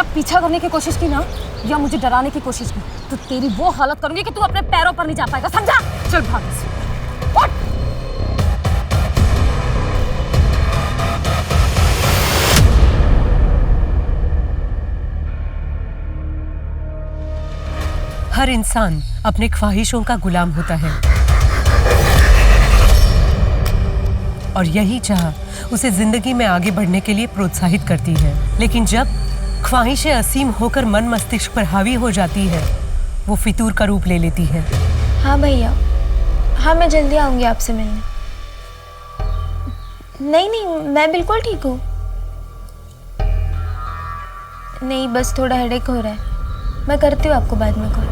मेरा पीछा करने की कोशिश की ना, या मुझे डराने की कोशिश की, तो तेरी वो हालत करूंगी कि तू अपने पैरों पर नहीं जा पाएगा, समझा? चल भाग से। उठ। हर इंसान अपने ख्वाहिशों का गुलाम होता है और यही चाह उसे जिंदगी में आगे बढ़ने के लिए प्रोत्साहित करती है। लेकिन जब ख्वाहिशें असीम होकर मन मस्तिष्क पर हावी हो जाती है, वो फितूर का रूप ले लेती है। हाँ भैया, हाँ मैं जल्दी आऊंगी आपसे मिलने। नहीं नहीं, मैं बिल्कुल ठीक हूँ। नहीं, बस थोड़ा हेडेक हो रहा है। मैं करती हूँ आपको बाद में कॉल।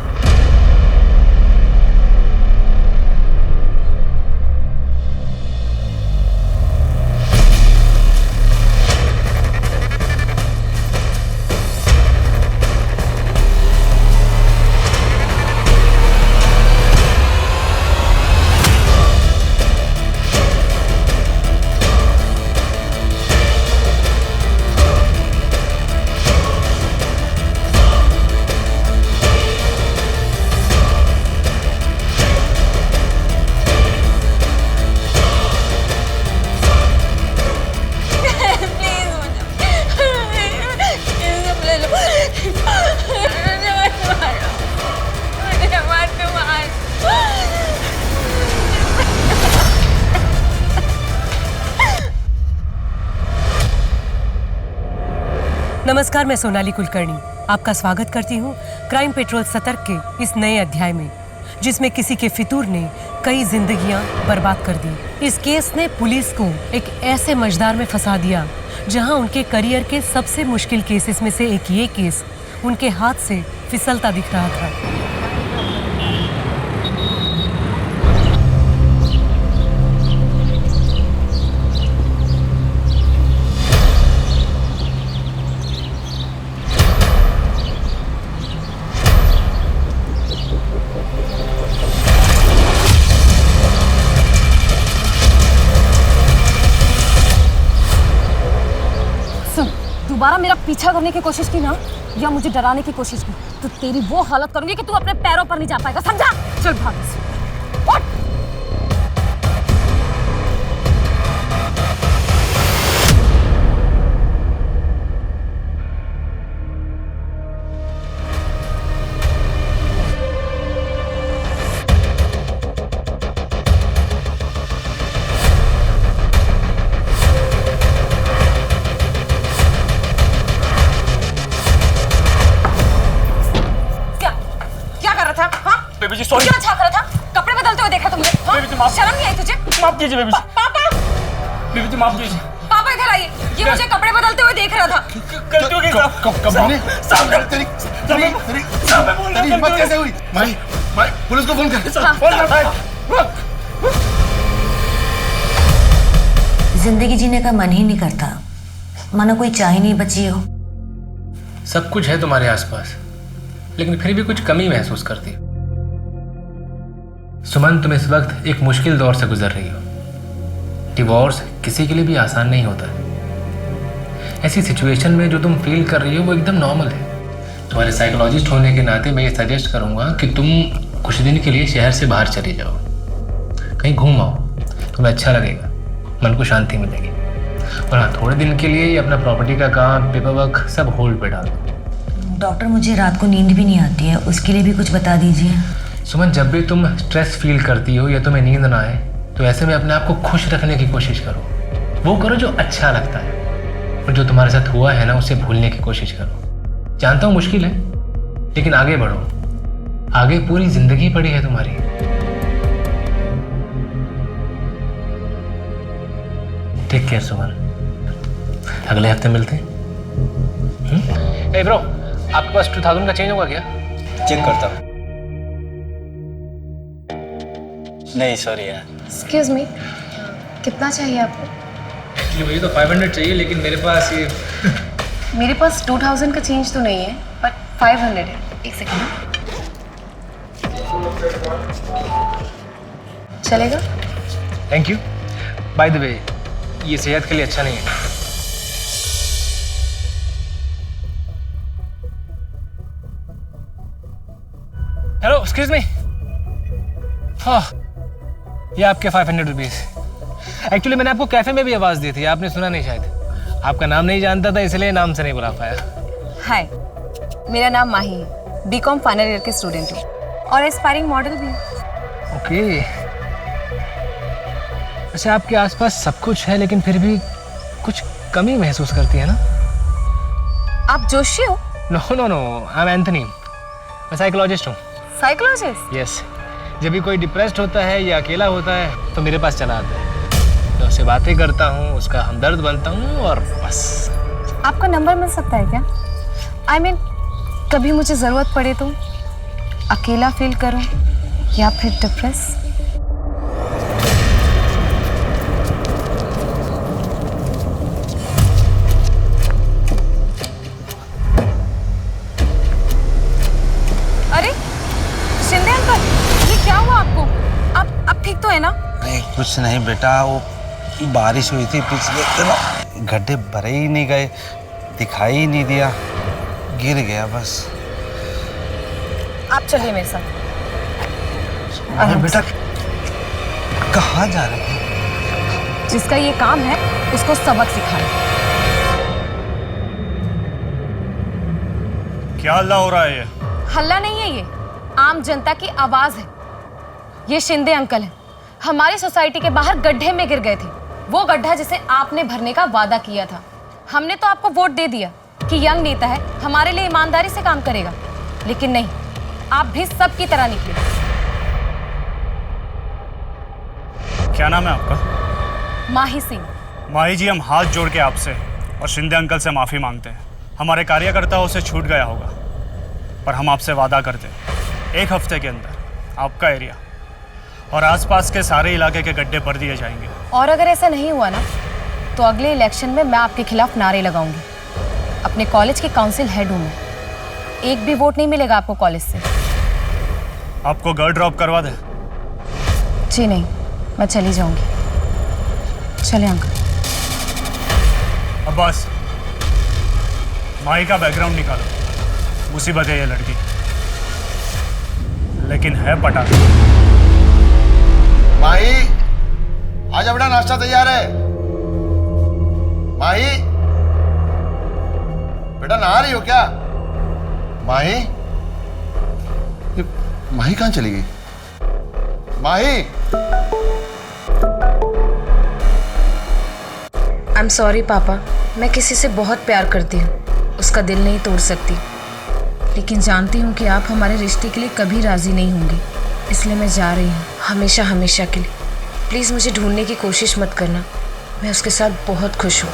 नमस्कार, मैं सोनाली कुलकर्णी आपका स्वागत करती हूँ क्राइम पेट्रोल सतर्क के इस नए अध्याय में, जिसमें किसी के फितूर ने कई जिंदगियां बर्बाद कर दी। इस केस ने पुलिस को एक ऐसे मझधार में फंसा दिया जहां उनके करियर के सबसे मुश्किल केसेस में से एक ये केस उनके हाथ से फिसलता दिख रहा था। दोबारा मेरा पीछा करने की कोशिश की ना, या मुझे डराने की कोशिश की, तो तेरी वो हालत करूंगी कि तू अपने पैरों पर नहीं जा पाएगा, समझा? चल भाग से। उठ। बेबी जी सॉरी। क्या छाप रहा था? कपड़े बदलते हुए देखा तुमने? हाँ? बेबी जी माफ। शर्म नहीं आई तुझे? माफ कीजिए बेबी जी। पापा! बेबी जी माफ कीजिए। पापा इधर आइए। ये मुझे कपड़े बदलते हुए देख रहा था। गलती हो गई साहब। कब मैंने तेरी हिम्मत कैसे हुई? भाई पुलिस को फोन कर। फोन कर। जिंदगी जीने का मन ही नहीं करता, मानो कोई चाह ही नहीं बची हो। सब कुछ है तुम्हारे आसपास, लेकिन फिर भी कुछ कमी महसूस करती हो। सुमन, तुम इस वक्त एक मुश्किल दौर से गुजर रही हो। डिवोर्स किसी के लिए भी आसान नहीं होता। ऐसी सिचुएशन में जो तुम फील कर रही हो वो एकदम नॉर्मल है। तुम्हारे साइकोलॉजिस्ट होने के नाते मैं ये सजेस्ट करूंगा कि तुम कुछ दिन के लिए शहर से बाहर चली जाओ, कहीं घूम आओ, तुम्हें अच्छा लगेगा, मन को शांति मिलेगी। और हाँ, थोड़े दिन के लिए अपना प्रॉपर्टी का काम, पेपर वर्क सब होल्ड पे डाल दो। डॉक्टर, मुझे रात को नींद भी नहीं आती है, उसके लिए भी कुछ बता दीजिए। सुमन, जब भी तुम स्ट्रेस फील करती हो या तुम्हें नींद ना आए, तो ऐसे में अपने आप को खुश रखने की कोशिश करो। वो करो जो अच्छा लगता है, और जो तुम्हारे साथ हुआ है ना, उसे भूलने की कोशिश करो। जानता हूँ मुश्किल है, लेकिन आगे बढ़ो। आगे पूरी जिंदगी पड़ी है तुम्हारी। टेक केयर सुमन। अगले हफ्ते मिलते हैं। ए ब्रो, आपके पास 2000 का चेंज होगा क्या? चेक करता हूँ। नहीं सॉरी यार। एक्सक्यूज मी, कितना चाहिए आपको? एक्चुअली मुझे तो 500 चाहिए, लेकिन मेरे पास ये मेरे पास 2000 का चेंज तो नहीं है, बट 500 है। एक सेकेंड। चलेगा? Thank you. By the way, ये सेहत के लिए अच्छा नहीं है। Hello excuse me. हाँ, ये आपके 500 रुपीज़। एक्चुअली मैंने आपको कैफे में भी आवाज़ दी थी, आपने सुना नहीं शायद। आपका नाम नहीं जानता था इसलिए नाम से नहीं बुला पाया। हाय, मेरा नाम माही है, बीकॉम फाइनल ईयर की स्टूडेंट हूँ और एस्पायरिंग मॉडल भी हूँ। ओके। अच्छा, आपके आसपास सब कुछ है लेकिन फिर भी कुछ कमी महसूस करती है ना? आप जोशी हो? No no no, I am Anthony. मैं साइकोलॉजिस्ट हूँ। साइकोलॉजिस्ट? यस। जब भी कोई डिप्रेस्ड होता है या अकेला होता है तो मेरे पास चला आता है। मैं उससे बातें करता हूँ, उसका हमदर्द बनता हूँ और बस। आपका नंबर मिल सकता है क्या? आई मीन, कभी मुझे ज़रूरत पड़े तो, अकेला फील करूँ या फिर डिप्रेस। अरे शिंदे अंकल, ये क्या हुआ आपको? आप ठीक तो है ना? नहीं कुछ नहीं बेटा, वो बारिश हुई थी पिछले दिनों, गड्ढे भरे ही नहीं गए, दिखाई ही नहीं दिया, गिर गया बस। आप चलिए मेरे साथ। अरे बेटा कहाँ जा रहे हैं? जिसका ये काम है उसको सबक सिखाएं। क्या हल्ला हो रहा है ये? हल्ला नहीं है, ये आम जनता की आवाज है। ये शिंदे अंकल हैं, हमारी सोसाइटी के बाहर गड्ढे में गिर गए थे। वो गड्ढा जिसे आपने भरने का वादा किया था। हमने तो आपको वोट दे दिया कि यंग नेता है, हमारे लिए ईमानदारी से काम करेगा, लेकिन नहीं, आप भी सबकी तरह निकले। क्या नाम है आपका? माही सिंह। माही जी, हम हाथ जोड़ के आपसे और शिंदे अंकल से माफ़ी मांगते हैं। हमारे कार्यकर्ताओं से छूट गया होगा, पर हम आपसे वादा करते हैं 1 हफ्ते के अंदर आपका एरिया और आसपास के सारे इलाके के गड्ढे भर दिए जाएंगे। और अगर ऐसा नहीं हुआ ना, तो अगले इलेक्शन में मैं आपके खिलाफ नारे लगाऊंगी। अपने कॉलेज की काउंसिल हेड हूँ मैं, एक भी वोट नहीं मिलेगा आपको कॉलेज से। आपको घर ड्रॉप करवा दे? जी नहीं, मैं चली जाऊंगी। चले अंकल। अब्बास, माही का बैकग्राउंड निकालो। मुसीबत है ये लड़की, लेकिन है पटा। माही आजा बेटा, नाश्ता तैयार है। माही बेटा, नहा रही हो क्या? माही, ये माही कहाँ चली गई? माही, आई एम सॉरी पापा, मैं किसी से बहुत प्यार करती हूँ, उसका दिल नहीं तोड़ सकती, लेकिन जानती हूँ कि आप हमारे रिश्ते के लिए कभी राजी नहीं होंगे, इसलिए मैं जा रही हूँ, हमेशा हमेशा के लिए। प्लीज़ मुझे ढूंढने की कोशिश मत करना, मैं उसके साथ बहुत खुश हूँ।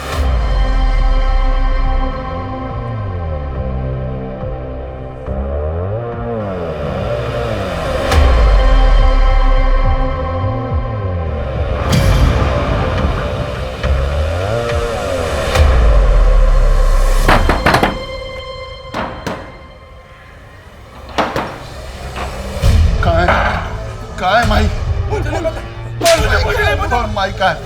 कहाँ है माही? माही कहाँ है?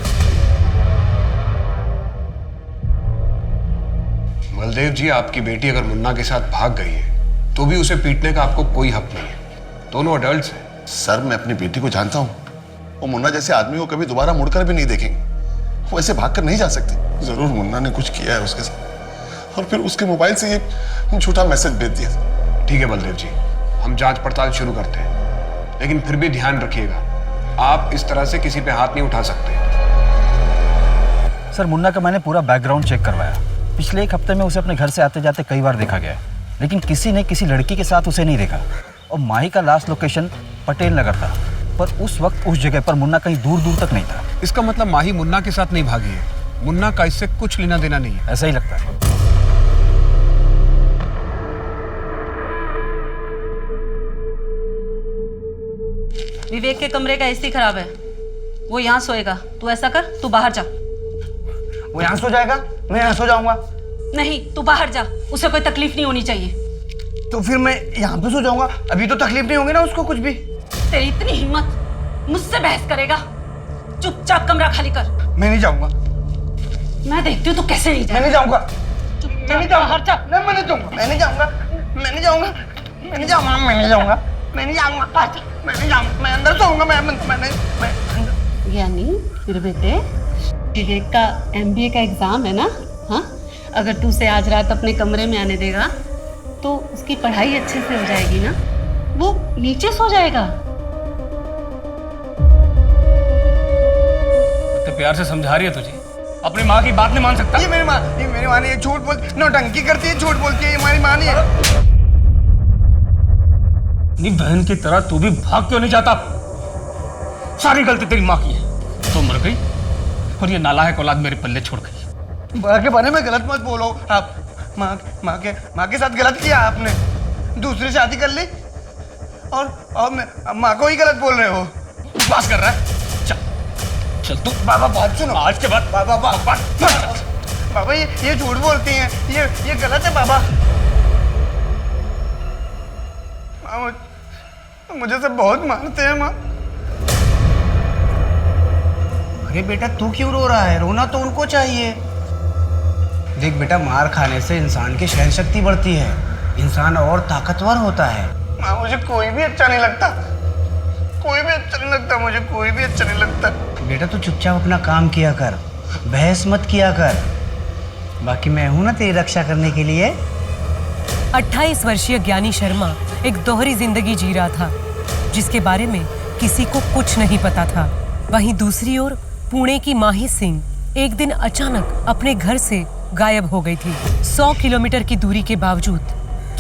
बलदेव जी, आपकी बेटी अगर मुन्ना के साथ भाग गई है तो भी उसे पीटने का आपको कोई हक नहीं है। दोनों अडल्ट्स हैं। सर, मैं अपनी बेटी को जानता हूँ, वो मुन्ना जैसे आदमी को कभी दोबारा मुड़कर भी नहीं देखेंगे। वो ऐसे भागकर नहीं जा सकते। जरूर मुन्ना ने कुछ किया है उसके साथ और फिर उसके मोबाइल से ये झूठा मैसेज भेज दिया। ठीक है बलदेव जी, हम जांच पड़ताल शुरू करते हैं, लेकिन फिर भी ध्यान रखिएगा, आप इस तरह से किसी पे हाथ नहीं उठा सकते। सर, मुन्ना का मैंने पूरा बैकग्राउंड चेक करवाया। पिछले 1 हफ्ते में उसे अपने घर से आते जाते कई बार देखा गया है, लेकिन किसी ने किसी लड़की के साथ उसे नहीं देखा। और माही का लास्ट लोकेशन पटेल नगर था, पर उस वक्त उस जगह पर मुन्ना कहीं दूर दूर तक नहीं था। इसका मतलब माही मुन्ना के साथ नहीं भागी है। मुन्ना का इससे कुछ लेना देना नहीं है। ऐसा ही लगता है। विवेक के कमरे का एसी खराब है, वो यहाँ सोएगा। तू ऐसा कर, तू बाहर जा। वो यहाँ सो जाएगा, मैं यहाँ सो जाऊंगा। नहीं, तू बाहर जा, उसे कोई तकलीफ नहीं होनी चाहिए। तो फिर मैं यहाँ पे सो जाऊंगा, अभी तो तकलीफ नहीं होगी ना उसको कुछ भी। तेरी इतनी हिम्मत, मुझसे बहस करेगा? चुपचाप कमरा खाली कर। मैं नहीं जाऊंगा। मैं देखती हूँ तू कैसे नहीं मैं नहीं जाऊंगा। चुपचाप बाहर जा। मैं नहीं जाऊंगा। मैं नहीं जाऊंगा। मैं नहीं जाऊंगा। मैं नहीं जाऊंगा। मैं नहीं जाऊंगा। मैं नहीं जाऊंगा, मैं नहीं जाऊंगा, मैं अंदर सोऊंगा, मैं यानी मेरे बेटे विवेक का MBA का एग्जाम है ना? हाँ, अगर तू उसे आज रात अपने कमरे में आने देगा तो उसकी पढ़ाई अच्छे से हो जाएगी ना, वो नीचे सो जाएगा। तो प्यार से समझा रही है तुझे, अपनी माँ की बात नहीं मान सकता। ये मेरी माँ नहीं है, झूठ बोल, नौटंकी करती है, झूठ बोलती है, ये हमारी माँ नहीं है। नहीं, बहन की तरह तू भी भाग क्यों नहीं जाता? सारी गलती तेरी माँ की है। तो मर गई और ये नालायक औलाद मेरे पल्ले छोड़ गई। माँ के बारे में गलत मत बोलो आप। माँ के साथ गलत किया आपने, दूसरी शादी कर ली और माँ को ही गलत बोल रहे हो। बकवास कर रहा है। चल तू। बाबा बात सुनो, आज के बाद बाबा ये झूठ बोलती हैं, ये गलत है बाबा। मुझे सब बहुत मारते हैं माँ। अरे बेटा तू क्यों रो रहा है? रोना तो उनको चाहिए। देख बेटा, मार खाने से इंसान की सहन शक्ति बढ़ती है, इंसान और ताकतवर होता है। माँ मुझे कोई भी अच्छा नहीं लगता, कोई भी अच्छा नहीं लगता, मुझे कोई भी अच्छा नहीं लगता। बेटा तू चुपचाप अपना काम किया कर, बहस मत किया कर, बाकी मैं हूं ना तेरी रक्षा करने के लिए। 28 वर्षीय ज्ञानी शर्मा एक दोहरी जिंदगी जी रहा था, जिसके बारे में किसी को कुछ नहीं पता था। वहीं दूसरी ओर पुणे की माही सिंह एक दिन अचानक अपने घर से गायब हो गई थी। 100 किलोमीटर की दूरी के बावजूद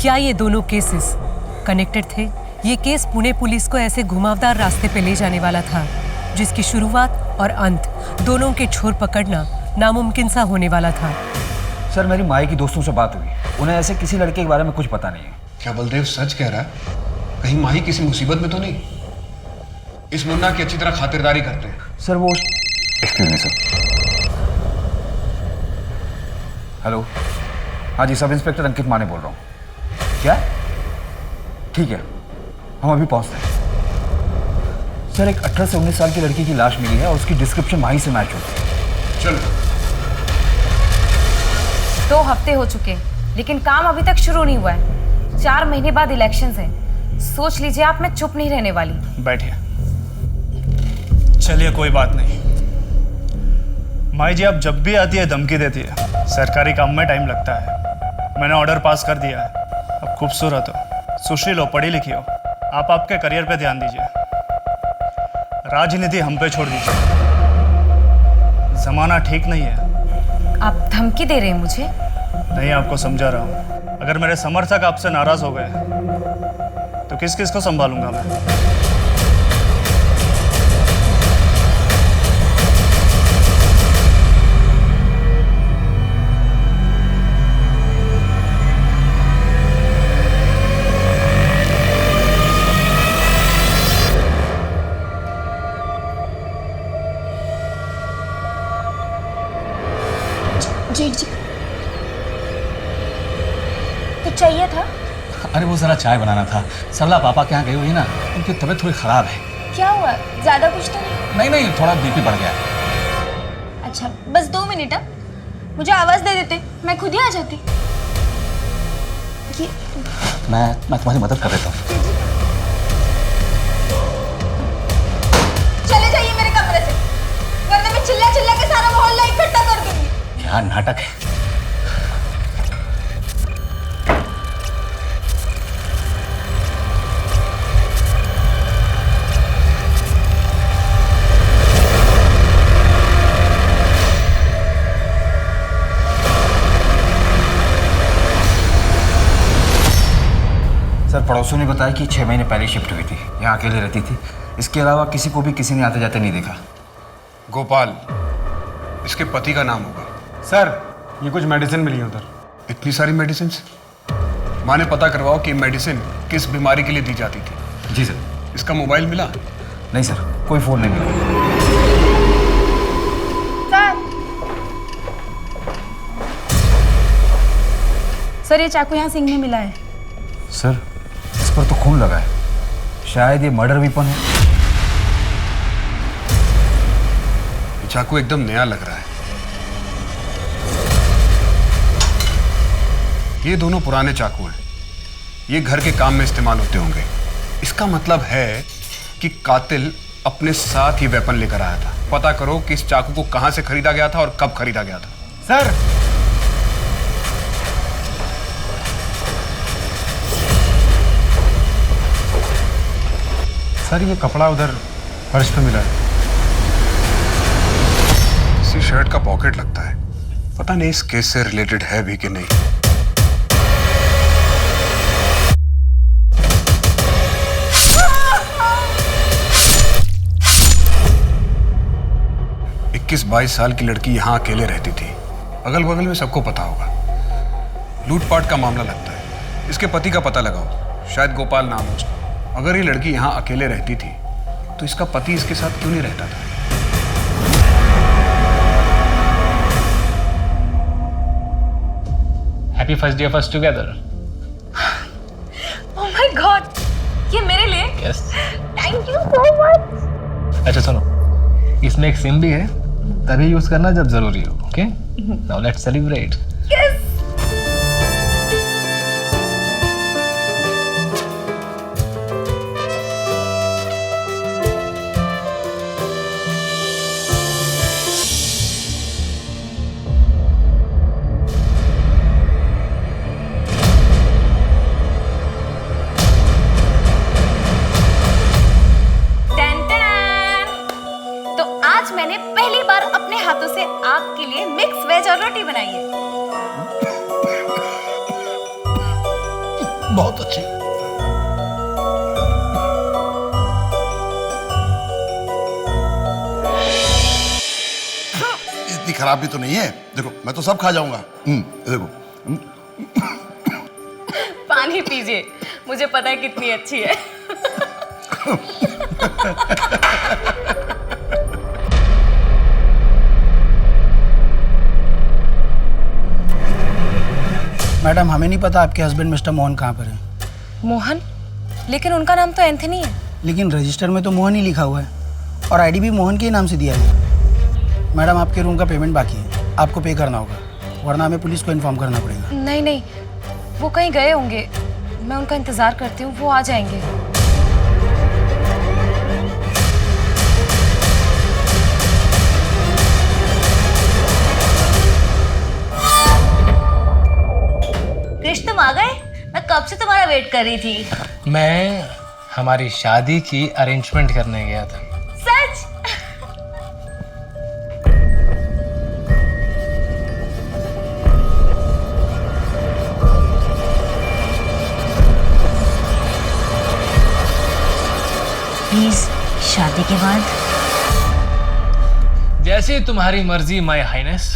क्या ये दोनों केसेस कनेक्टेड थे? ये केस पुणे पुलिस को ऐसे घुमावदार रास्ते पे ले जाने वाला था जिसकी शुरुआत और अंत दोनों के छोर पकड़ना नामुमकिन सा होने वाला था। सर मेरी माई की दोस्तों से बात हुई, उन्हें ऐसे किसी लड़के के बारे में कुछ पता नहीं है। क्या बलदेव सच कह रहा है? कहीं माही किसी मुसीबत में तो नहीं? इस मुन्ना की अच्छी तरह खातिरदारी करते हैं। सर वो एक्सक्यूज मी सर। हेलो, हाँ जी, सब इंस्पेक्टर अंकित माने बोल रहा हूँ। क्या? ठीक है, हम अभी पहुँचते हैं। सर एक 18 से 19 साल की लड़की की लाश मिली है और उसकी डिस्क्रिप्शन माही से मैच होती है। चलो। 2 हफ्ते हो चुके हैं लेकिन काम अभी तक शुरू नहीं हुआ है। 4 महीने बाद इलेक्शंस हैं। सोच लीजिए आप, मैं चुप नहीं रहने वाली। बैठिए। चलिए कोई बात नहीं। माई जी आप जब भी आती है धमकी देती है। सरकारी काम में टाइम लगता है। मैंने ऑर्डर पास कर दिया है। आप खूबसूरत हो, सुशील हो, पढ़ी लिखी हो, आप आपके करियर पे ध्यान दीजिए। राजनीति हम पे छोड़ दीजिए, जमाना ठीक नहीं है। आप धमकी दे रहे हैं मुझे? नहीं, आपको समझा रहा हूँ। अगर मेरे समर्थक आपसे नाराज हो गए तो किस किस को संभालूंगा मैं? जी कुछ चाहिए था? अरे वो जरा चाय बनाना था। सरला पापा के यहाँ गई हुई ना, उनकी तबीयत थोड़ी खराब है। क्या हुआ? ज्यादा कुछ तो नहीं? नहीं, थोड़ा BP बढ़ गया है। अच्छा बस 2 मिनट, मुझे आवाज दे देते, मैं खुद ही आ जाती। मैं तुम्हारी मदद कर देता हूँ। चले जाइए मेरे कमरे से, वरना मैं चिल्ला चिल्ला के सारा मोहल्ला इकट्ठा कर दूंगी। क्या नाटक है। सर पड़ोसियों ने बताया कि 6 महीने पहले शिफ्ट हुई थी, यहाँ अकेले रहती थी। इसके अलावा किसी को भी किसी ने आते जाते नहीं देखा। गोपाल इसके पति का नाम होगा। सर ये कुछ मेडिसिन मिली उधर। इतनी सारी मेडिसिन? माँ ने पता करवाओ कि मेडिसिन किस बीमारी के लिए दी जाती थी। जी सर। इसका मोबाइल मिला? नहीं सर, कोई फोन नहीं मिला। सर ये चाकू यहाँ सिंह में मिला है। सर इस पर तो खून लगा है, शायद ये मर्डर वेपन है। चाकू एकदम नया लग रहा है। ये दोनों पुराने चाकू हैं। ये घर के काम में इस्तेमाल होते होंगे। इसका मतलब है कि कातिल अपने साथ ही वेपन लेकर आया था। पता करो कि इस चाकू को कहां से खरीदा गया था और कब खरीदा गया था। सर सर ये कपड़ा उधर फर्श पे मिला है। किसी शर्ट का पॉकेट लगता है। पता नहीं इस केस से रिलेटेड है भी कि नहीं। इक्कीस 22 साल की लड़की यहां अकेले रहती थी। अगल बगल में सबको पता होगा। लूटपाट का मामला लगता है। इसके पति का पता लगाओ, शायद गोपाल नाम है उसका। अगर ये लड़की यहां अकेले रहती थी तो इसका पति इसके साथ क्यों नहीं रहता था? Happy first day of us together. Oh my God, ये मेरे लिए? Yes. Thank you so much. अच्छा सुनो, इसमें एक सिम भी है, तभी यूज करना जब जरूरी हो। Okay, now let's celebrate. Yes. मैंने पहली बार अपने हाथों से आपके लिए मिक्स वेज और रोटी बनाई है। बहुत अच्छी। इतनी खराब भी तो नहीं है। देखो मैं तो सब खा जाऊंगा। देखो पानी पीजिए, मुझे पता है कितनी अच्छी है। मैडम हमें नहीं पता आपके हस्बैंड मिस्टर मोहन कहाँ पर है। मोहन? लेकिन उनका नाम तो एंथनी है। लेकिन रजिस्टर में तो मोहन ही लिखा हुआ है और आईडी भी मोहन के ही नाम से दिया है। मैडम आपके रूम का पेमेंट बाकी है, आपको पे करना होगा, वरना हमें पुलिस को इन्फॉर्म करना पड़ेगा। नहीं नहीं, वो कहीं गए होंगे, मैं उनका इंतजार करती हूँ, वो आ जाएंगे। कृष्ण तुम आ गए? मैं कब से तुम्हारा वेट कर रही थी। मैं हमारी शादी की अरेंजमेंट करने गया था। सच? प्लीज शादी के बाद? जैसे तुम्हारी मर्जी माय हाइनेस।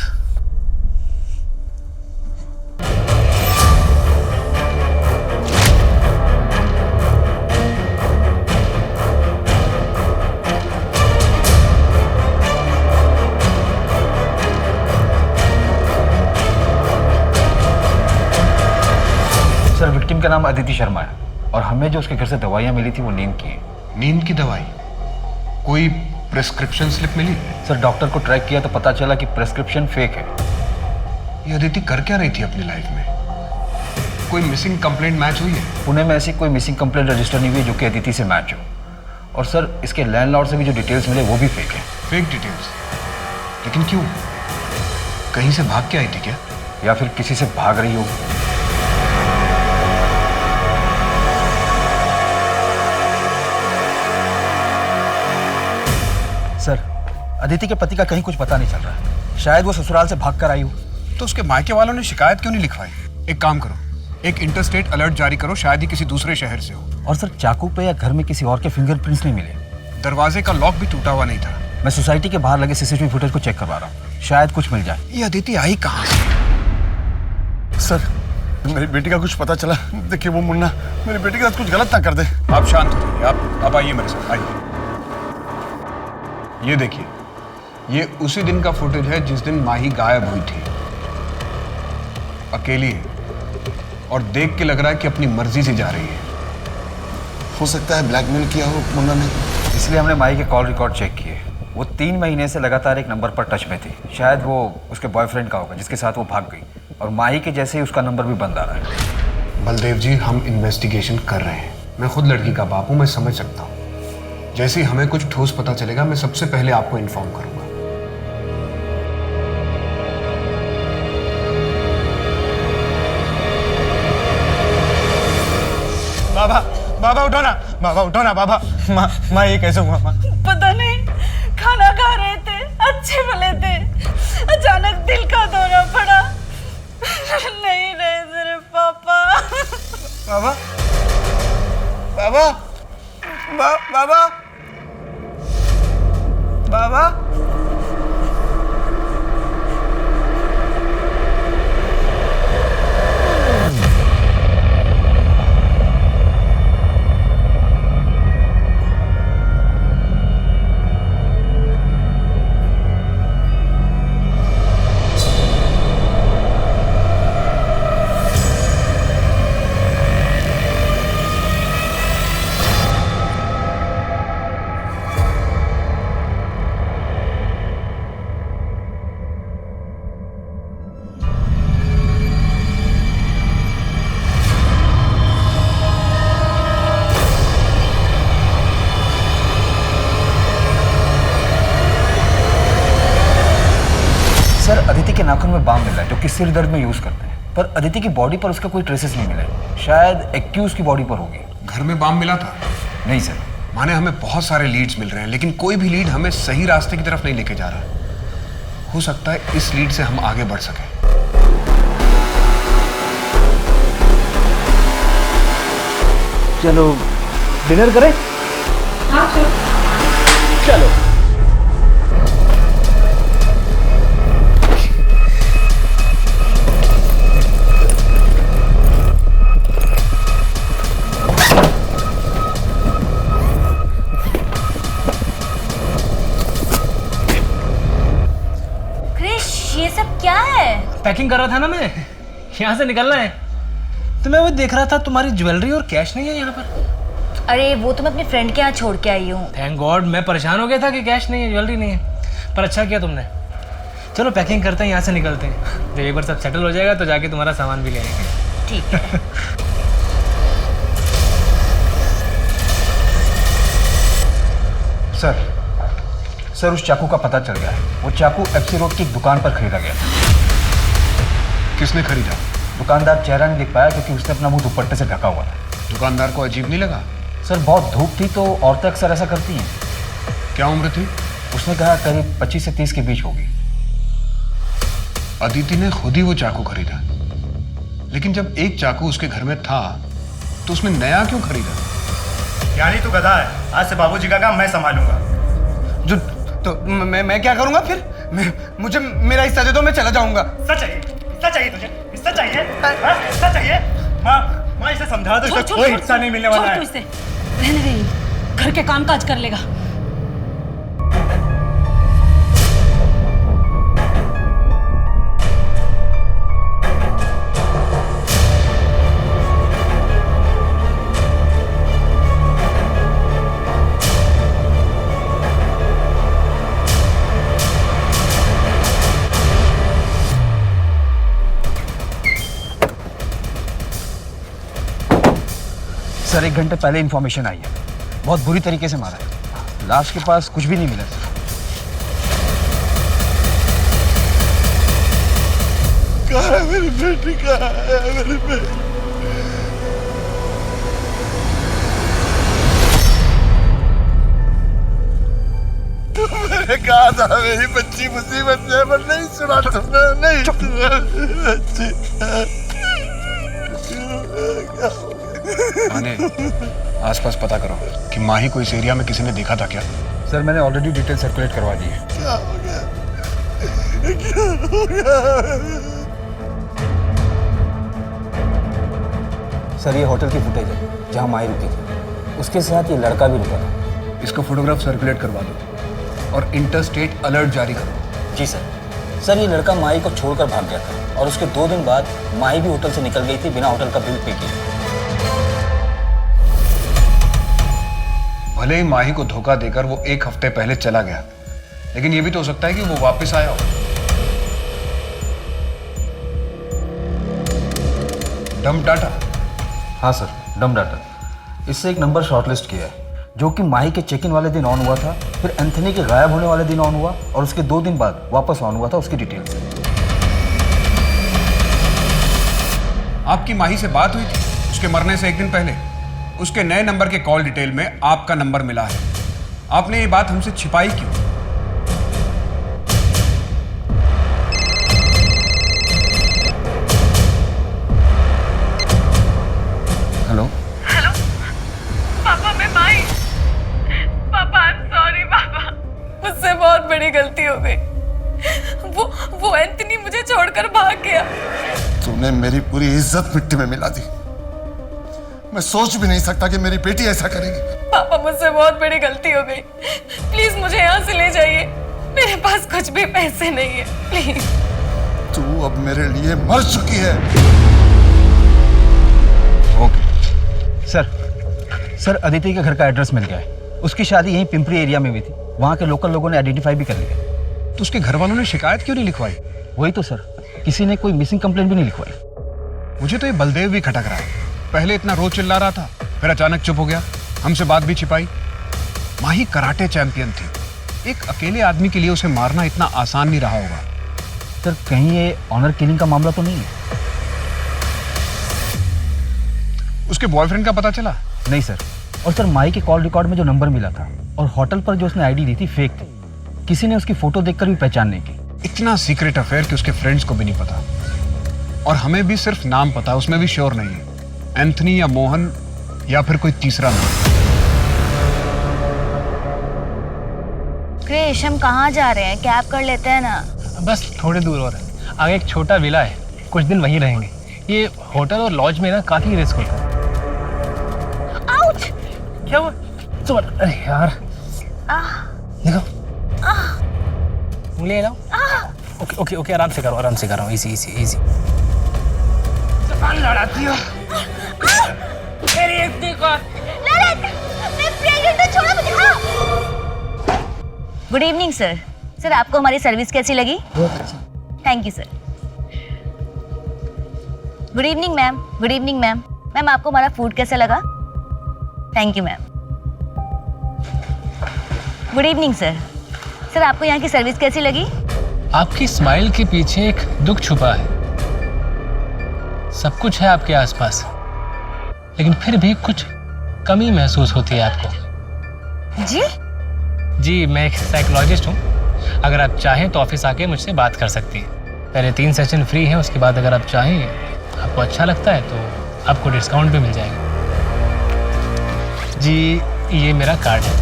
सर विक्टिम का नाम अदिति शर्मा है और हमें जो उसके घर से दवाइयाँ मिली थी वो नींद की है। नींद की दवाई? कोई प्रेस्क्रिप्शन स्लिप मिली? सर डॉक्टर को ट्रैक किया तो पता चला कि प्रेस्क्रिप्शन फेक है। ये अदिति कर क्या रही थी अपनी लाइफ में? कोई मिसिंग कंप्लेंट मैच हुई है? पुणे में ऐसी कोई मिसिंग कंप्लेंट रजिस्टर नहीं हुई जो कि अदिति से मैच हो। और सर इसके लैंडलॉर्ड से भी जो डिटेल्स मिले वो भी फेक है। Fake details? लेकिन क्यों? कहीं से भाग के आई थी क्या? या फिर किसी से भाग रही होगी। सर अदिति के पति का कहीं कुछ पता नहीं चल रहा है। शायद वो ससुराल से भाग कर आई हो। तो उसके मायके वालों ने शिकायत क्यों नहीं लिखवाई? एक काम करो, एक इंटरस्टेट अलर्ट जारी करो, शायद ही किसी दूसरे शहर से हो। और सर चाकू पे या घर में किसी और के फिंगरप्रिंट्स नहीं मिले। दरवाजे का लॉक भी टूटा हुआ नहीं था। मैं सोसाइटी के बाहर लगे सीसीटीवी फुटेज को चेक करवा रहा हूँ, शायद कुछ मिल जाए। ये अदिति आई कहाँ से? सर मेरी बेटी का कुछ पता चला। देखिए वो मुन्ना मेरी बेटी के साथ कुछ गलत ना कर दे। आप शांत हो जाइए। आप आइए मेरे साथ, आइए। ये देखिए, ये उसी दिन का फुटेज है जिस दिन माही गायब हुई थी। अकेली है और देख के लग रहा है कि अपनी मर्जी से जा रही है। हो सकता है ब्लैकमेल किया हो मुन्ना ने। इसलिए हमने माही के कॉल रिकॉर्ड चेक किए। वो 3 महीने से लगातार एक नंबर पर टच में थी। शायद वो उसके बॉयफ्रेंड का होगा जिसके साथ वो भाग गई। और माही के जैसे ही उसका नंबर भी बंद आ रहा है। बलदेव जी, हम इन्वेस्टिगेशन कर रहे हैं। मैं खुद लड़की का बाप हूं, मैं समझ सकता हूं। जैसे ही हमें कुछ ठोस पता चलेगा मैं सबसे पहले आपको इन्फॉर्म करूंगा। बाबा बाबा उठो ना, बाबा उठो ना बाबा। माँ ये कैसे हुआ माँ? पता नहीं, खाना खा रहे थे, अच्छे भले थे, अचानक दिल का दौरा पड़ा। नहीं रहे तेरे पापा। बाबा बाबा बाबा बाबा सर, अदिति के नाखून में बाम मिला है जो कि सिर दर्द में यूज करते हैं, पर अदिति की बॉडी पर उसका कोई ट्रेसेस नहीं मिला है। शायद एक्यूज की बॉडी पर होगी। घर में बाम मिला था? नहीं सर। माने हमें बहुत सारे लीड्स मिल रहे हैं लेकिन कोई भी लीड हमें सही रास्ते की तरफ नहीं लेके जा रहा। हो सकता है इस लीड से हम आगे बढ़ सकें। चलो डिनर करें? हाँ चलो। ये सब क्या है? पैकिंग कर रहा था ना मैं, यहाँ से निकलना है। तो मैं वो देख रहा था तुम्हारी ज्वेलरी और कैश नहीं है यहाँ पर। अरे वो तो मैं अपने फ्रेंड के यहाँ छोड़ के आई हूँ। थैंक गॉड, मैं परेशान हो गया था कि कैश नहीं है, ज्वेलरी नहीं है। पर अच्छा किया तुमने। चलो पैकिंग करते हैं, यहाँ से निकलते हैं। जब एक बार सब सेटल हो जाएगा तो जाके तुम्हारा सामान भी ले आएंगे। ठीक है। सर उस चाकू का पता चल गया है। वो चाकू एफसी रोड की एक दुकान पर खरीदा गया था। किसने खरीदा? दुकानदार चेहरा नहीं दिख पाया क्योंकि उसने अपना मुंह दुपट्टे से ढका हुआ था। दुकानदार को अजीब नहीं लगा? सर बहुत धूप थी तो औरतें अक्सर ऐसा करती हैं। क्या उम्र थी? उसने कहा करीब 25 से 30 के बीच होगी। अदिति ने खुद ही वो चाकू खरीदा, लेकिन जब एक चाकू उसके घर में था तो उसने नया क्यों खरीदा? यानी तू गधा है। आज से बाबूजी का काम मैं संभालूंगा। जो तो मैं क्या करूंगा फिर? मुझे मेरा हिस्सा दे दो, मैं चला जाऊंगा। हिस्सा चाहिए? हिस्सा चाहिए तुझे? हिस्सा चाहिए? हाँ? हिस्सा चाहिए? माँ इसे समझा दो, इसका कोई हिस्सा नहीं मिलने वाला है। रहने दे, घर के काम काज कर लेगा। सर 1 घंटे पहले इंफॉर्मेशन आई है, बहुत बुरी तरीके से मारा है। लाश के पास कुछ भी नहीं मिला सर। कहाँ है मेरी बेटी? कहाँ है मेरी बेटी? मैंने कहा था मेरी बच्ची मुसीबत में, पर नहीं सुना तुमने। नहीं सुना बच्ची। आने आसपास पता करो कि माही को इस एरिया में किसी ने देखा था क्या? सर मैंने ऑलरेडी डिटेल सर्कुलेट करवा दी है। क्या हो गया? क्या हो गया? सर ये होटल की फुटेज है जहाँ माही रुकी थी, उसके साथ ये लड़का भी रुका था। इसको फोटोग्राफ सर्कुलेट करवा दो और इंटरस्टेट अलर्ट जारी करो। जी सर। सर ये लड़का माही को छोड़कर भाग गया था और उसके 2 दिन बाद माही भी होटल से निकल गई थी बिना होटल का बिल पे किए। भले ही माही को धोखा देकर वो 1 हफ्ते पहले चला गया, लेकिन ये भी तो हो सकता है कि वो वापस आया हो। डम डाटा? हाँ सर, डम डाटा। इससे एक नंबर शॉर्टलिस्ट किया है जो कि माही के चेक इन वाले दिन ऑन हुआ था, फिर एंथनी के गायब होने वाले दिन ऑन हुआ और उसके 2 दिन बाद वापस ऑन हुआ था, उसकी डिटेल्स। आपकी माही से बात हुई थी उसके मरने से 1 दिन पहले? उसके नए नंबर के कॉल डिटेल में आपका नंबर मिला है। आपने ये बात हमसे छिपाई क्यों? हेलो हेलो पापा, मैं माही। पापा आई एम सॉरी पापा, मुझसे बहुत बड़ी गलती हो गई। वो एंथनी मुझे छोड़कर भाग गया। तूने मेरी पूरी इज्जत मिट्टी में मिला दी। मैं सोच भी नहीं सकता कि मेरी बेटी ऐसा करेगी। पापा मुझसे बहुत बड़ी गलती हो गई, प्लीज मुझे यहाँ से ले जाइए। मेरे पास कुछ भी पैसे नहीं है, प्लीज। तू अब मेरे लिए मर चुकी है। ओके सर, अदिति के घर का एड्रेस मिल गया है। उसकी शादी यहीं पिंपरी एरिया में हुई थी। वहाँ के लोकल लोगों ने आइडेंटिफाई भी कर लिया। तो उसके घर वालों ने शिकायत क्यों नहीं लिखवाई? वही तो सर, किसी ने कोई मिसिंग कंप्लेंट भी नहीं लिखवाई। मुझे तो ये बलदेव भी खटक रहा है। पहले इतना रोज चिल्ला रहा था, फिर अचानक चुप हो गया, हमसे बात भी छिपाई। माही कराटे चैंपियन थी। एक अकेले आदमी के लिए उसे मारना इतना आसान नहीं रहा होगा। सर कहीं ये ऑनर किलिंग का मामला तो नहीं है? उसके बॉयफ्रेंड का पता चला? नहीं सर। और सर माही के कॉल रिकॉर्ड में जो नंबर मिला था और होटल पर जो उसने आईडी दी थी फेक थी। किसी ने उसकी फोटो देखकर भी पहचान नहीं की। इतना सीक्रेट अफेयर कि उसके फ्रेंड्स को भी नहीं पता, और हमें भी सिर्फ नाम पता है, उसमें भी श्योर नहीं है एंथनी या मोहन या फिर कोई तीसरा नाम। क्रिश, हम कहाँ जा रहे हैं? कैब कर लेते हैं ना। बस थोड़ी दूर और है, आगे एक छोटा विला है, कुछ दिन वहीं रहेंगे। ये होटल और लॉज में ना काफी रिस्क होता है। आउच! क्या हुआ? अरे यार देखो, उंगली लाओ। ओके ओके ओके, आराम से करो, इजी। लड़ाती हो मेरी इतनी को। ललित, मैं प्रेग्नेंट हूं, छोड़ो मुझे। Good evening sir. सर आपको हमारी सर्विस कैसी लगी? बहुत अच्छा। Thank you sir. Good evening ma'am. Good evening ma'am. Ma'am आपको हमारा फूड कैसा लगा? Thank you ma'am. Good evening sir. Sir आपको यहाँ की सर्विस कैसी लगी? आपकी स्माइल के पीछे एक दुख छुपा है। सब कुछ है आपके आसपास, लेकिन फिर भी कुछ कमी महसूस होती है आपको। जी, मैं एक साइकोलॉजिस्ट हूँ। अगर आप चाहें तो ऑफिस आके मुझसे बात कर सकती हैं। पहले 3 सेशन फ्री हैं, उसके बाद अगर आप चाहें, आपको अच्छा लगता है तो आपको डिस्काउंट भी मिल जाएगा। जी, ये मेरा कार्ड है।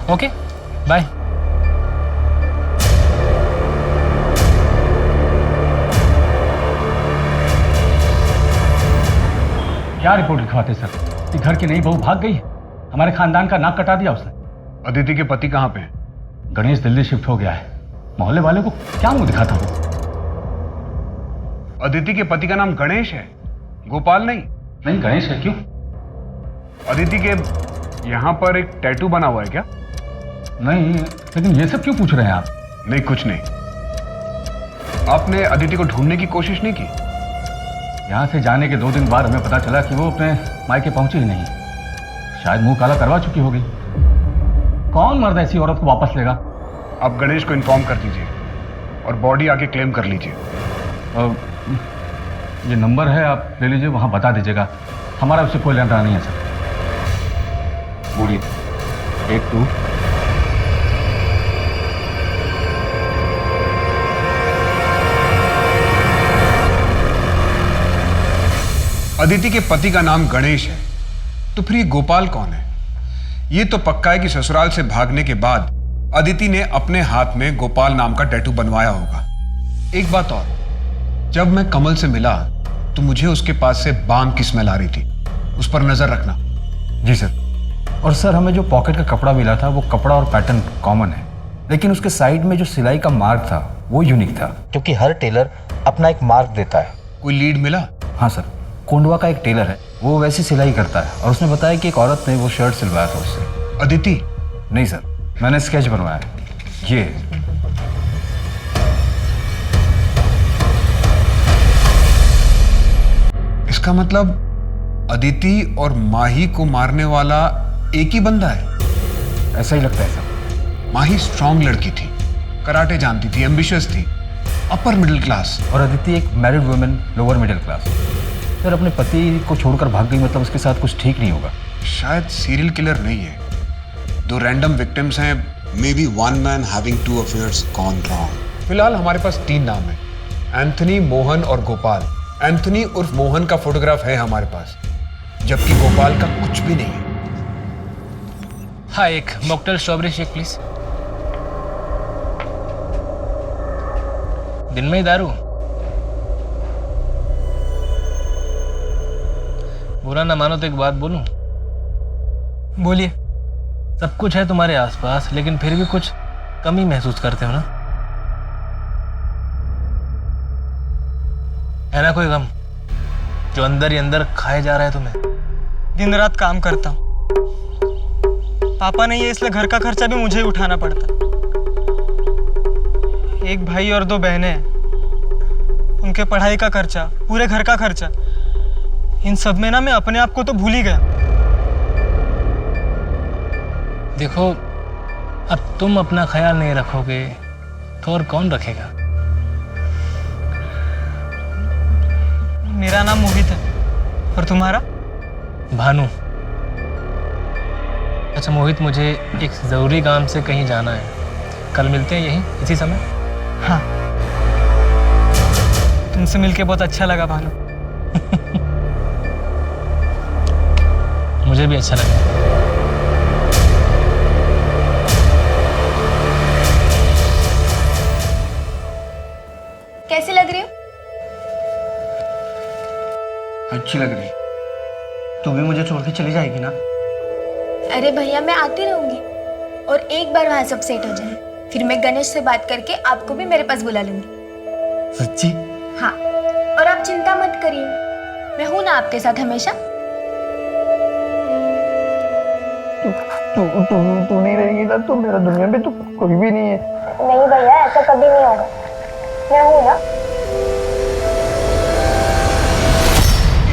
Okay, bye. क्या रिपोर्ट लिखवाते सर कि घर की नई बहू भाग गई? हमारे खानदान का नाक कटा दिया उसने। अदिति के पति कहाँ पे हैं? गणेश दिल्ली शिफ्ट हो गया है। मोहल्ले वाले को क्या मुंह दिखाता हूँ? अदिति के पति का नाम गणेश है, गोपाल नहीं? नहीं, गणेश है। क्यों? अदिति के यहाँ पर एक टैटू बना हुआ है क्या? नहीं, लेकिन ये सब क्यों पूछ रहे हैं आप? नहीं, कुछ नहीं। आपने अदिति को ढूंढने की कोशिश नहीं की? यहाँ से जाने के 2 दिन बाद हमें पता चला कि वो अपने मायके पहुंची ही नहीं। शायद मुंह काला करवा चुकी होगी। कौन मर्द ऐसी औरत को वापस लेगा? आप गणेश को इन्फॉर्म कर दीजिए और बॉडी आके क्लेम कर लीजिए। ये नंबर है, आप ले लीजिए, वहाँ बता दीजिएगा। हमारा उससे कोई लेना नहीं है सर। बोलिए। 1 2। अदिति के पति का नाम गणेश है, तो फिर ये गोपाल कौन है? ये तो पक्का है कि ससुराल से भागने के बाद अदिति ने अपने हाथ में गोपाल नाम का टैटू बनवाया होगा। एक बात और, जब मैं कमल से मिला तो मुझे उसके पास से बाम की स्मेल आ रही थी। उस पर नजर रखना। जी सर। और सर हमें जो पॉकेट का कपड़ा मिला था वो कपड़ा और पैटर्न कॉमन है, लेकिन उसके साइड में जो सिलाई का मार्क था वो यूनिक था, क्योंकि हर टेलर अपना एक मार्क देता है। कोई लीड मिला? हाँ सर, कोंडवा का एक टेलर है, वो वैसी सिलाई करता है और उसने बताया कि एक औरत ने वो शर्ट सिलवाया था उससे। अदिति? नहीं सर, मैंने स्केच बनवाया है। ये इसका मतलब अदिति और माही को मारने वाला एक ही बंदा है? ऐसा ही लगता है सर। माही स्ट्रांग लड़की थी, कराटे जानती थी, एम्बिशियस थी, अपर मिडिल क्लास। और अदिति एक married women, lower middle class. Sir अपने पति को छोड़कर भाग गई, मतलब उसके साथ कुछ ठीक नहीं होगा। शायद सीरियल किलर नहीं है, 2 रैंडम विक्टिम्स हैं। May be one man having 2 affairs gone wrong. फिलहाल हमारे पास 3 नाम है, एंथनी, मोहन और गोपाल। एंथनी उर्फ मोहन का फोटोग्राफ है हमारे पास, जबकि गोपाल का कुछ भी नहीं है। हाँ, एक मॉकटेल स्ट्रॉबेरी शेक प्लीज। दिन में ही दारू? बुरा ना मानो तो एक बात बोलूं? बोलिए। सब कुछ है तुम्हारे आसपास, लेकिन फिर भी कुछ कमी महसूस करते हो ना? है ना कोई गम जो अंदर ही अंदर खाए जा रहा है तुम्हें? दिन रात काम करता हूँ, पापा नहीं है इसलिए घर का खर्चा भी मुझे ही उठाना पड़ता। एक भाई और 2 बहनें हैं, उनके पढ़ाई का खर्चा, पूरे घर का खर्चा, इन सब में ना मैं अपने आप को तो भूल ही गया। देखो, अब तुम अपना ख्याल नहीं रखोगे तो और कौन रखेगा? मेरा नाम मोहित है, और तुम्हारा? भानु। अच्छा मोहित, मुझे एक ज़रूरी काम से कहीं जाना है, कल मिलते हैं यहीं इसी समय? हाँ, तुमसे मिलके बहुत अच्छा लगा भानु। मुझे भी अच्छा लगा। कैसी लग रही हो? अच्छी लग रही। तू भी मुझे छोड़ के चली जाएगी ना? अरे भैया, मैं आती रहूंगी, और एक बार वहाँ सब सेट हो जाए फिर मैं गणेश से बात करके आपको भी मेरे पास बुला लूंगी। सच्ची? हाँ, और आप चिंता मत करिए, मैं हूं ना आपके साथ हमेशा। तू नहीं रहेगी ना तो मेरा दुनिया में तो कोई भी नहीं है। नहीं भैया, ऐसा कभी नहीं होगा, मैं हूं ना।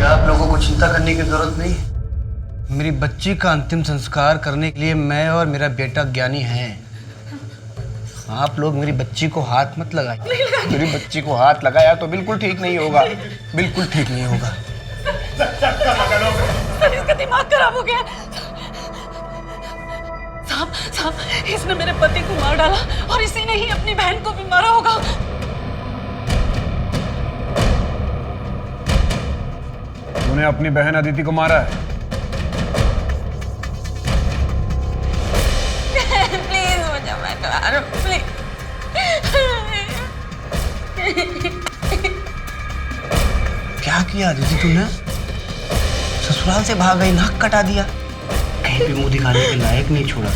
आप लोगों को चिंता करने की जरूरत नहीं। मेरी बच्ची का अंतिम संस्कार करने के लिए मैं और मेरा बेटा ज्ञानी हैं। आप लोग मेरी बच्ची को हाथ मत लगाए। मेरी बच्ची को हाथ लगाया तो बिल्कुल ठीक नहीं होगा, बिल्कुल ठीक नहीं होगा। इसका दिमाग खराब हो गया। साहब, साहब, इसने मेरे पति को मार डाला और इसी ने ही अपनी बहन को भी मारा होगा। तूने अपनी बहन अदिति को मारा है? प्लीज मुझे मत मारो, प्लीज। क्या किया अदिति तूने? ससुराल से भाग गई, नाक कटा दिया, कहीं भी मुंह दिखाने के लायक नहीं छोड़ा।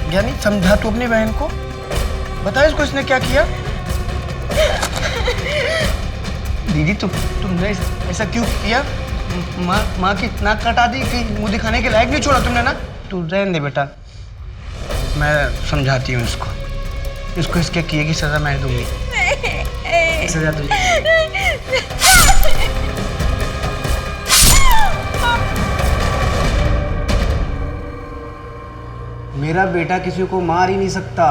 ज्ञानी, समझा तू अपनी बहन को, बता इसको इसने क्या किया। दीदी तुमने ऐसा क्यों किया? माँ की नाक कटा दी, कहीं मुंह दिखाने के लायक नहीं छोड़ा तुमने ना। तू रहने दे बेटा, मैं समझाती हूँ इसको इसके किए की सजा मैं दूंगी। सजा तुझे। मेरा बेटा किसी को मार ही नहीं सकता।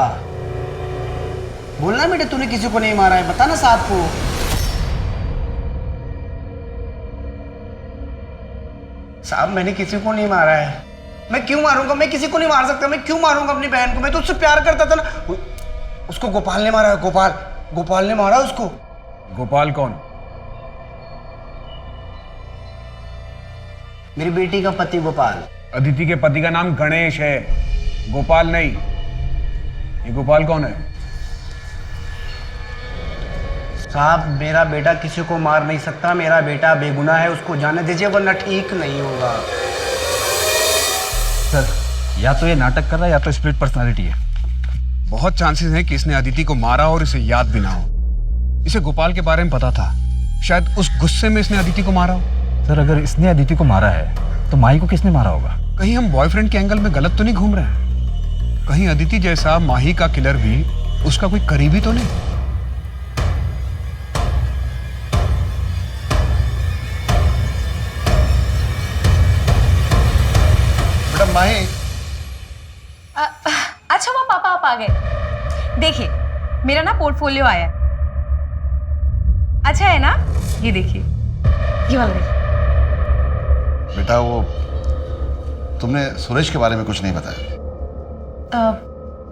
बोलना बेटा तूने किसी को नहीं मारा है, बता ना साहब को। साहब, मैंने किसी को नहीं मारा है। मैं क्यों मारूंगा? मैं किसी को नहीं मार सकता। मैं क्यों मारूंगा अपनी बहन को? मैं तो उससे प्यार करता था ना। उसको गोपाल ने मारा है। गोपाल ने मारा उसको। गोपाल कौन? मेरी बेटी का पति गोपाल। अदिति के पति का नाम गणेश है, गोपाल नहीं। ये गोपाल कौन है? साहब, मेरा बेटा किसी को मार नहीं सकता। मेरा बेटा बेगुनाह है, उसको जाने दीजिए वरना ठीक नहीं होगा। सर, या तो ये नाटक कर रहा है या तो स्प्लिट पर्सनालिटी है। बहुत चांसेस हैं कि इसने अदिति को मारा और इसे याद भी ना हो। इसे गोपाल के बारे में पता था, शायद उस गुस्से में इसने अदिति को मारा हो। सर, अगर इसने अदिति को मारा है तो माही को किसने मारा होगा? कहीं हम बॉयफ्रेंड के एंगल में गलत तो नहीं घूम रहे हैं? कहीं अदिति जैसा माही का किलर भी उसका कोई करीबी तो नहीं? माही। अच्छा वो पापा आप आ गए। देखिए मेरा ना पोर्टफोलियो आया है। अच्छा है ना? ये देखिए, ये वाला देखिए। बेटा वो तुमने सुरेश के बारे में कुछ नहीं बताया।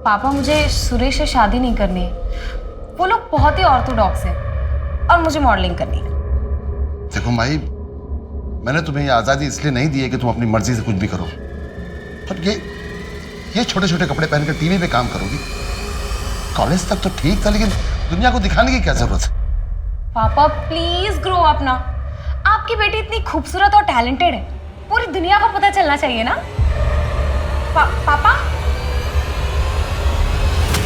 पापा मुझे सुरेश से शादी नहीं करनी है। वो लोग बहुत ही ऑर्थोडॉक्स हैं और मुझे मॉडलिंग करनी है। देखो माही, मैंने तुम्हें ये आज़ादी इसलिए नहीं दी है कि तुम अपनी मर्जी से कुछ भी करो, पर ये छोटे छोटे कपड़े पहनकर टीवी पे काम करोगी। कॉलेज तक तो ठीक था, लेकिन दुनिया को दिखाने की क्या जरूरत है? पापा प्लीज ग्रो अप ना। आपकी बेटी इतनी खूबसूरत और टैलेंटेड है, पूरी दुनिया को पता चलना चाहिए ना। पापा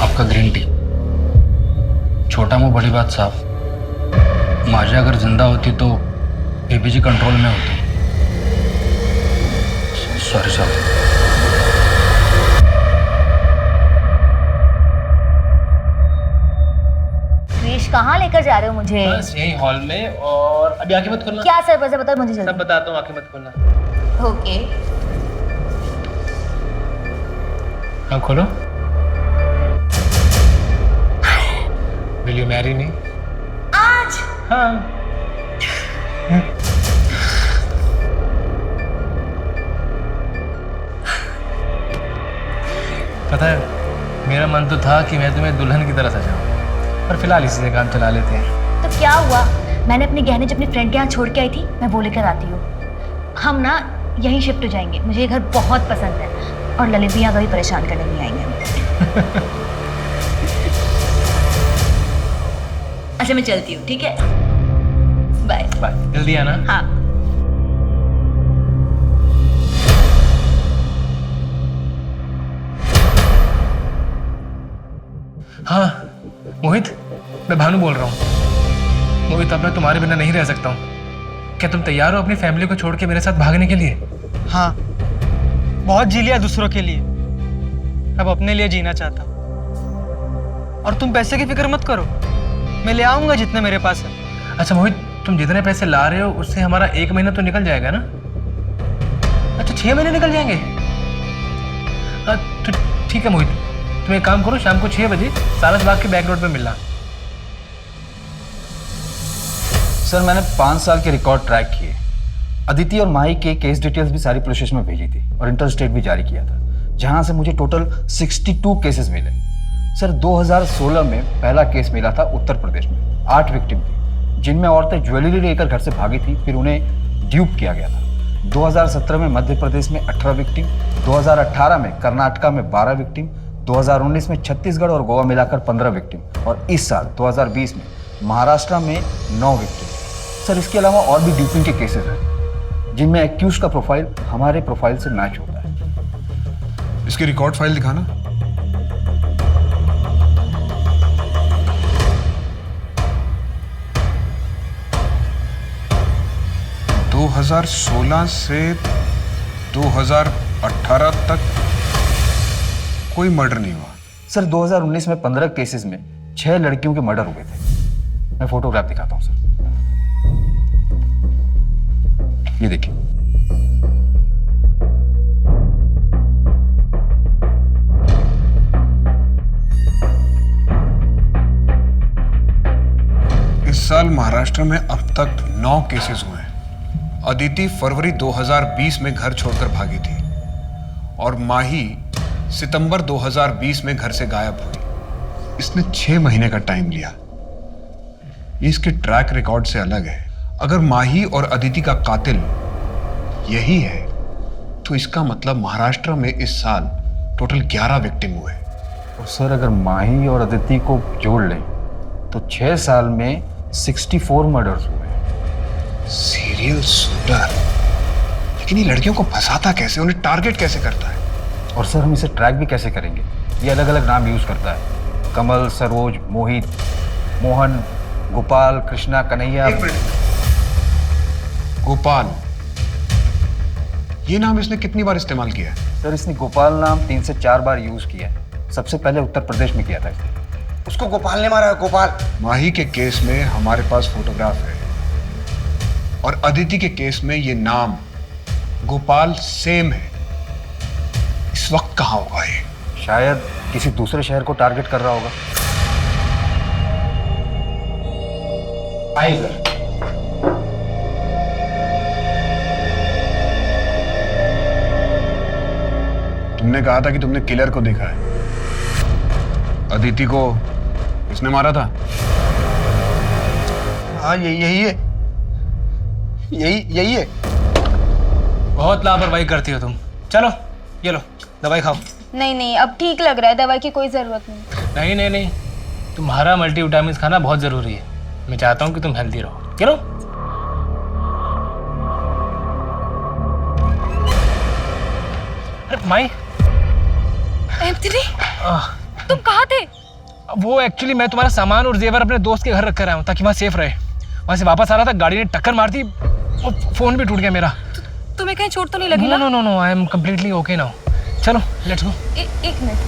आपका ग्रीन टी। छोटा मुंह बड़ी बात साहब। माजा अगर जिंदा होती तो एबीजी कंट्रोल में होती। सॉरी साहब। क्रिश कहाँ लेकर जा रहे हो मुझे? बस यही हॉल में, और अभी आंखें मत खोलना। क्या सर बताओ मुझे जल्दी। सब बताता हूँ, आंखें मत खोलना। ओके। हाँ खोलो। Will you marry me? आज? हाँ। पता है मेरा मन तो था कि मैं तुम्हें दुल्हन की तरह सजाऊं, पर फिलहाल इसी से काम चला लेते हैं। तो क्या हुआ? मैंने अपने गहने जब अपनी फ्रेंड के यहाँ छोड़ के आई थी, मैं वो लेकर आती हूँ। हम ना यहीं शिफ्ट हो जाएंगे। मुझे ये घर बहुत पसंद है और ललित भी यहाँ कभी परेशान करने नहीं आएंगे। अच्छा मैं चलती हूँ, ठीक है? Bye bye. जल्दी आना। हाँ। हाँ मोहित, मैं भानु बोल रहा हूँ। मोहित अब मैं तुम्हारे बिना नहीं रह सकता हूँ। क्या तुम तैयार हो अपनी फैमिली को छोड़ के मेरे साथ भागने के लिए? हाँ, बहुत जी लिया दूसरों के लिए, अब अपने लिए जीना चाहता हूँ। और तुम पैसे की फिक्र मत करो, मैं ले आऊंगा जितने मेरे पास है। अच्छा मोहित, तुम जितने पैसे ला रहे हो उससे हमारा 1 महीना तो निकल जाएगा ना? अच्छा 6 महीने निकल जाएंगे? तो ठीक है मोहित, तुम एक काम करो, शाम को 6 बजे सारस बाग के बैक रोड पे मिलना। सर मैंने 5 साल के रिकॉर्ड ट्रैक किए। अदिति और माही के केस डिटेल्स भी सारी पुलिस स्टेशन में भेजी थी और इंटरस्टेट भी जारी किया था, जहां से मुझे टोटल 62 केसेस मिले। सर 2016 में पहला केस मिला था उत्तर प्रदेश में। 8 विक्टिम थी, जिनमें औरतें ज्वेलरी लेकर घर से भागी थी, फिर उन्हें ड्यूप किया गया था। 2017 में मध्य प्रदेश में 18 विक्टिम, 2018 में कर्नाटका में 12 विक्टिम, 2019 में छत्तीसगढ़ और गोवा मिलाकर 15 विक्टिम और इस साल 2020 में महाराष्ट्र में 9 विक्टिम। सर इसके अलावा और भी ड्यूपिंग के केसेस हैं, जिनमें एक्यूज का प्रोफाइल हमारे प्रोफाइल से मैच होता है। इसकी रिकॉर्ड फाइल दिखाना। दो 2016 से 2018 तक कोई मर्डर नहीं हुआ। सर 2019 में 15 केसेस में 6 लड़कियों के मर्डर हुए थे। मैं फोटोग्राफ दिखाता हूं सर, ये देखिए। इस साल महाराष्ट्र में अब तक 9 केसेस हुए हैं। अदिति फरवरी 2020 में घर छोड़कर भागी थी और माही सितंबर 2020 में घर से गायब हुई। इसने 6 महीने का टाइम लिया। ये इसके ट्रैक रिकॉर्ड से अलग है। अगर माही और अदिति का कातिल यही है तो इसका मतलब महाराष्ट्र में इस साल टोटल 11 विक्टिम हुए। और सर अगर माही और अदिति को जोड़ लें तो 6 साल में 64 मर्डर्स हुए। सीरियल शूटर, लेकिन ये लड़कियों को फंसाता कैसे, उन्हें टारगेट कैसे करता है? और सर हम इसे ट्रैक भी कैसे करेंगे? ये अलग अलग नाम यूज करता है। कमल, सरोज, मोहित, मोहन, गोपाल, कृष्णा, कन्हैया। गोपाल, ये नाम इसने कितनी बार इस्तेमाल किया है? सर इसने गोपाल नाम 3 से 4 बार यूज किया है। सबसे पहले उत्तर प्रदेश में किया था इसने। उसको गोपाल ने मारा। गोपाल। माही के केस में हमारे पास फोटोग्राफ है और अदिति के केस में ये नाम गोपाल सेम है। इस वक्त कहाँ होगा ये? शायद किसी दूसरे शहर को टारगेट कर रहा होगा। आइए तुमने कहा था कि तुमने किलर को देखा है। अदिति को किसने मारा था? हाँ यही है, यही है। बहुत लापरवाही करती हो तुम। चलो ये लो दवाई खाओ। नहीं नहीं, अब ठीक लग रहा है, दवाई की कोई ज़रूरत नहीं। नहीं नहीं नहीं, तुम्हारा मल्टीविटामिन खाना बहुत ज़रूरी है। मैं चाहता हूँ कि तुम हेल्दी रहो। चलो। अरे माई। एंथनी, तुम कहाँ थे? वो एक्चुअली मैं तुम्हारा सामान और जेवर अपने दोस्त के घर रख कर आया हूँ ताकि वहाँ सेफ रहे। वहाँ से वापस आ रहा था, गाड़ी ने टक्कर मार दी, फोन भी टूट गया मेरा। तुम्हें कहीं चोट तो नहीं लगी? No no no, I am completely okay now. चलो लेट्स गो। एक मिनट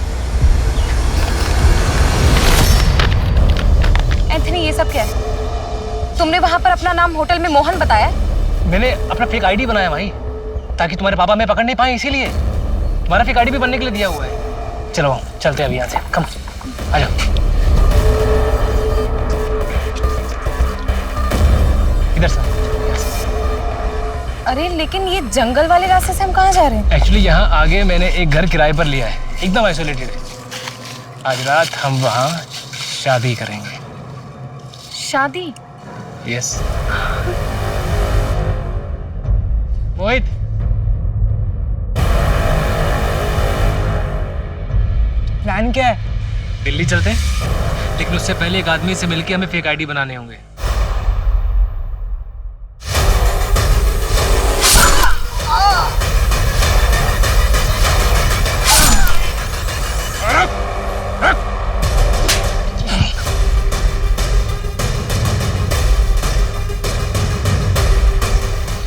एंथनी, ये सब क्या है? तुमने वहाँ पर अपना नाम होटल में मोहन बताया? मैंने अपना फेक आईडी बनाया भाई, ताकि तुम्हारे पापा मैं पकड़ नहीं पाए, इसीलिए तुम्हारा फेक आईडी भी बनने के लिए दिया हुआ है। चलो चलते हैं अभी यहाँ से। कम आ जाओ। इधर से। अरे लेकिन ये जंगल वाले रास्ते से हम कहाँ जा रहे हैं? एक्चुअली यहाँ आगे मैंने एक घर किराए पर लिया है, एकदम आइसोलेटेड है। आज रात हम वहाँ शादी करेंगे। शादी? यस। मोहित, प्लान क्या है? दिल्ली चलते हैं, लेकिन उससे पहले एक आदमी से मिलके हमें फेक आईडी बनाने होंगे।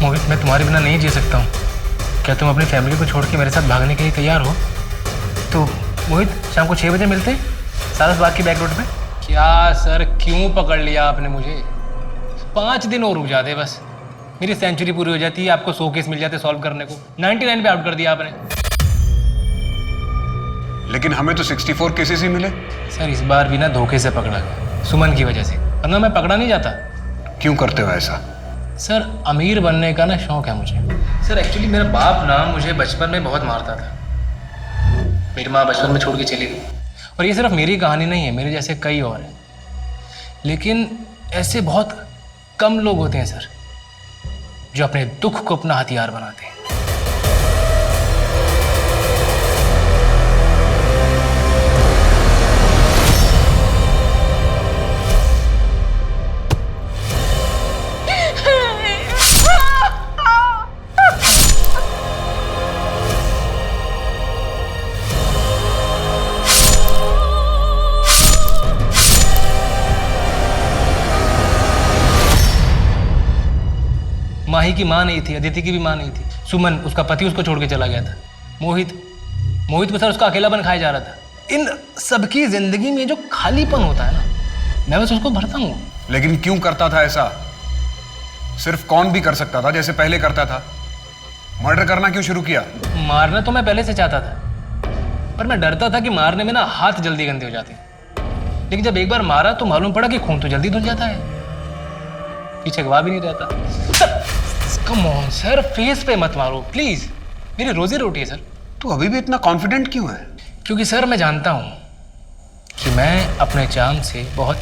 मोहित, मैं तुम्हारे बिना नहीं जी सकता हूँ। क्या तुम अपनी फैमिली को छोड़ के मेरे साथ भागने के लिए तैयार हो? तो मोहित, शाम को 6 बजे मिलते हैं सारस बाग की बैक रोड पे। क्या सर, क्यों पकड़ लिया आपने मुझे? 5 दिन और रुक जाते बस, मेरी सेंचुरी पूरी हो जाती है, आपको 100 केस मिल जाते सॉल्व करने को। 99 पे आउट कर दिया आपने। लेकिन हमें तो 64 केसेस ही मिले। सर इस बार भी ना धोखे से पकड़ा गया, सुमन की वजह से, वरना मैं पकड़ा नहीं जाता। क्यों करते हो ऐसा? सर अमीर बनने का ना शौक है मुझे। सर एक्चुअली मेरा बाप ना मुझे बचपन में बहुत मारता था। मेरी माँ बचपन में छोड़ के चली गई। और ये सिर्फ मेरी कहानी नहीं है, मेरे जैसे कई और हैं। लेकिन ऐसे बहुत कम लोग होते हैं सर, जो अपने दुख को अपना हथियार बनाते हैं। माही की माँ नहीं थी, अदिति की भी माँ नहीं थी। सुमन, उसका पति उसको छोड़ के चला गया था। मोहित को सर उसका अकेलापन खाया जा रहा था। इन सबकी जिंदगी में जो खालीपन होता है ना, मैं बस उसको भरता हूँ। लेकिन क्यों करता था ऐसा? सिर्फ कौन भी कर सकता था जैसे पहले करता था। मर्डर करना क्यों शुरू किया? मारना तो मैं पहले से चाहता था, पर मैं डरता था कि मारने में ना हाथ जल्दी गंदे हो जाते हैं। लेकिन जब एक बार मारा तो मालूम पड़ा कि खून तो जल्दी धुल जाता है, पीछे गवाह भी नहीं रहता। कम ऑन सर, फेस पे मत मारो प्लीज, मेरी रोजी रोटी है सर। तू अभी भी इतना कॉन्फिडेंट क्यों है? क्योंकि सर मैं जानता हूं कि मैं अपने चाम से बहुत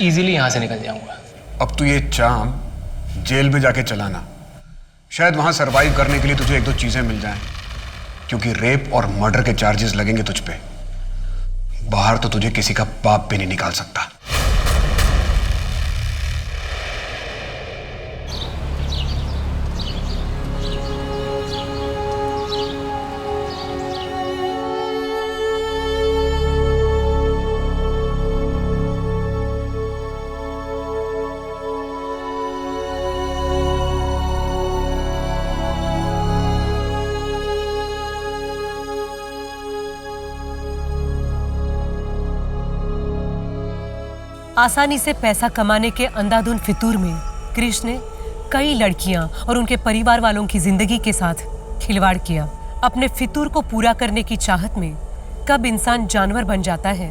इजीली यहां से निकल जाऊंगा। अब तू ये चाम जेल में जाके चलाना, शायद वहां सरवाइव करने के लिए तुझे 1-2 चीजें मिल जाएं, क्योंकि रेप और मर्डर के चार्जेस लगेंगे तुझ पे। बाहर तो तुझे किसी का बाप भी नहीं निकाल सकता। आसानी से पैसा कमाने के अंधाधुन फितूर में कृष्ण ने कई लड़कियां और उनके परिवार वालों की जिंदगी के साथ खिलवाड़ किया। अपने फितूर को पूरा करने की चाहत में कब इंसान जानवर बन जाता है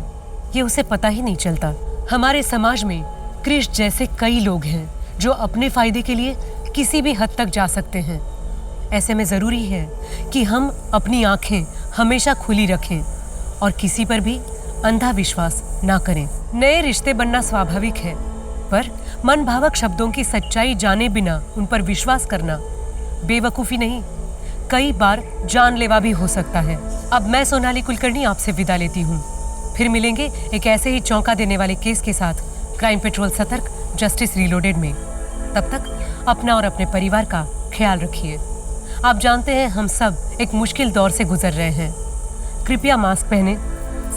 ये उसे पता ही नहीं चलता। हमारे समाज में क्रिश जैसे कई लोग हैं जो अपने फायदे के लिए किसी भी हद तक जा सकते हैं। ऐसे में जरूरी है कि हम अपनी आंखें हमेशा खुली रखें और किसी पर भी अंधा विश्वास ना करें। नए रिश्ते बनना स्वाभाविक है, पर मन भावक शब्दों की सच्चाई जाने बिना उन पर विश्वास करना बेवकूफ़ी नहीं, कई बार जानलेवा भी हो सकता है। अब मैं सोनाली कुलकर्णी आपसे विदा लेती हूँ। फिर मिलेंगे एक ऐसे ही चौंका देने वाले केस के साथ क्राइम पेट्रोल सतर्क, जस्टिस रीलोडेड में। तब तक अपना और अपने परिवार का ख्याल रखिए। आप जानते हैं हम सब एक मुश्किल दौर से गुजर रहे हैं। कृपया मास्क पहने,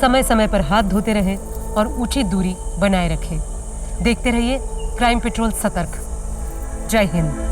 समय समय पर हाथ धोते रहें और उचित दूरी बनाए रखें। देखते रहिए क्राइम पेट्रोल सतर्क। जय हिंद।